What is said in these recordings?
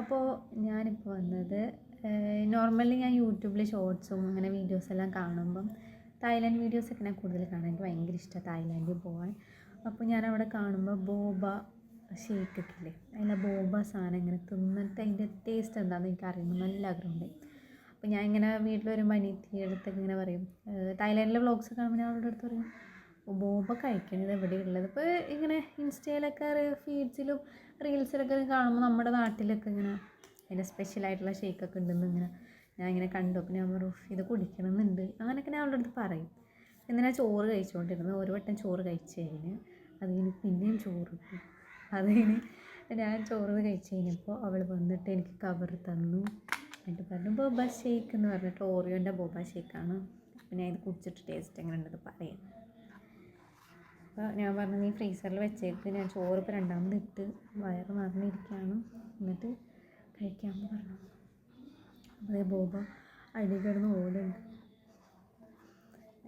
അപ്പോൾ ഞാനിപ്പോൾ വന്നത് നോർമലി ഞാൻ യൂട്യൂബിൽ ഷോർട്സും അങ്ങനെ വീഡിയോസെല്ലാം കാണുമ്പം തായ്ലാൻഡ് വീഡിയോസൊക്കെ ഞാൻ കൂടുതൽ കാണാൻ എനിക്ക് ഭയങ്കര ഇഷ്ടമാണ് തായ്ലാൻഡിൽ പോകാൻ. അപ്പോൾ ഞാനവിടെ കാണുമ്പോൾ ബോബ ഷേക്കൊക്കെ ഇല്ലേ, അതിൻ്റെ ബോബ സാധനം ഇങ്ങനെ തിന്നിട്ട് അതിൻ്റെ ടേസ്റ്റ് എന്താണെന്ന് എനിക്ക് അറിയണം നല്ല ആഗ്രഹമുണ്ട്. അപ്പോൾ ഞാൻ ഇങ്ങനെ വീട്ടിൽ വരുമ്പോൾ അനിയത്തിയുടെ അടുത്തൊക്കെ ഇങ്ങനെ പറയും, തായ്ലാൻഡിലെ വ്ളോഗ്സ് കാണുമ്പോൾ ഞാൻ അവളുടെ അടുത്ത് പറയും ബോബ കഴിക്കണത് എവിടെയുള്ളത്. ഇപ്പോൾ ഇങ്ങനെ ഇൻസ്റ്റയിലൊക്കെ ഫീഡ്സിലും റീൽസിലൊക്കെ കാണുമ്പോൾ നമ്മുടെ നാട്ടിലൊക്കെ ഇങ്ങനെ അതിൻ്റെ സ്പെഷ്യലായിട്ടുള്ള ഷേക്കൊക്കെ ഉണ്ടെന്ന് ഇങ്ങനെ ഞാൻ ഇങ്ങനെ കണ്ടു. അപ്പോൾ ഞാൻ പറഞ്ഞു ഇത് കുടിക്കണമെന്നുണ്ട് അങ്ങനെയൊക്കെ ഞാൻ അവളുടെ അടുത്ത് പറയും. എന്തിനാ ചോറ് കഴിച്ചുകൊണ്ടിരുന്നത്, ഒരു വട്ടം ചോറ് കഴിച്ച് കഴിഞ്ഞ് അത് കഴിഞ്ഞ് പിന്നെയും ചോറ് കിട്ടി. അത് കഴിഞ്ഞ് ഞാൻ ചോറ് കഴിച്ച് കഴിഞ്ഞപ്പോൾ അവൾ വന്നിട്ട് എനിക്ക് കവർ തന്നു. എന്നിട്ട് പറഞ്ഞു ബോബ ഷേക്ക് എന്ന് പറഞ്ഞിട്ട് ഓറിയോൻ്റെ ബോബ ഷേക്കാണ്. അപ്പോൾ ഞാൻ ഇത് കുടിച്ചിട്ട് ടേസ്റ്റ് എങ്ങനെ ഉണ്ടെന്ന് പറയാം. അപ്പോൾ ഞാൻ പറഞ്ഞു നീ ഫ്രീസറിൽ വെച്ചേക്ക്, ഞാൻ ചോറ് ഇപ്പോൾ രണ്ടാമത് ഇട്ട് വയറ് നിറഞ്ഞിരിക്കുകയാണ്, എന്നിട്ട് കഴിക്കാമെന്ന് പറഞ്ഞു. അതേ ബോബ അടി കിടന്ന് ഓടുന്നുണ്ട്.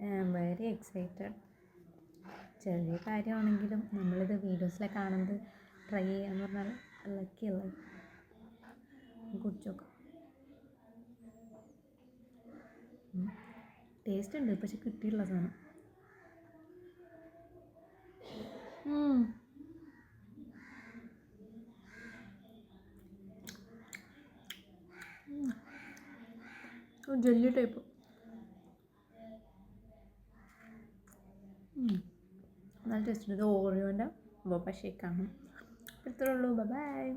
I am very excited. ചെറിയ കാര്യമാണെങ്കിലും നമ്മളിത് വീഡിയോസിലൊക്കെ കാണുന്നത് ട്രൈ ചെയ്യാന്ന് പറഞ്ഞാൽ ലക്കിയല്ലേ. കുടിച്ച് നോക്കാം. ടേസ്റ്റ് ഉണ്ട് പക്ഷെ കിട്ടിയിട്ടുള്ള സാധനം. Jelly type. നല്ല ടേസ്റ്റ് ഉണ്ട്. ഇത് ഓറിയോൻ്റെ ബോബ ഷേക്കാണ്. ഇത്രയേ ഉള്ളൂ. ബൈ.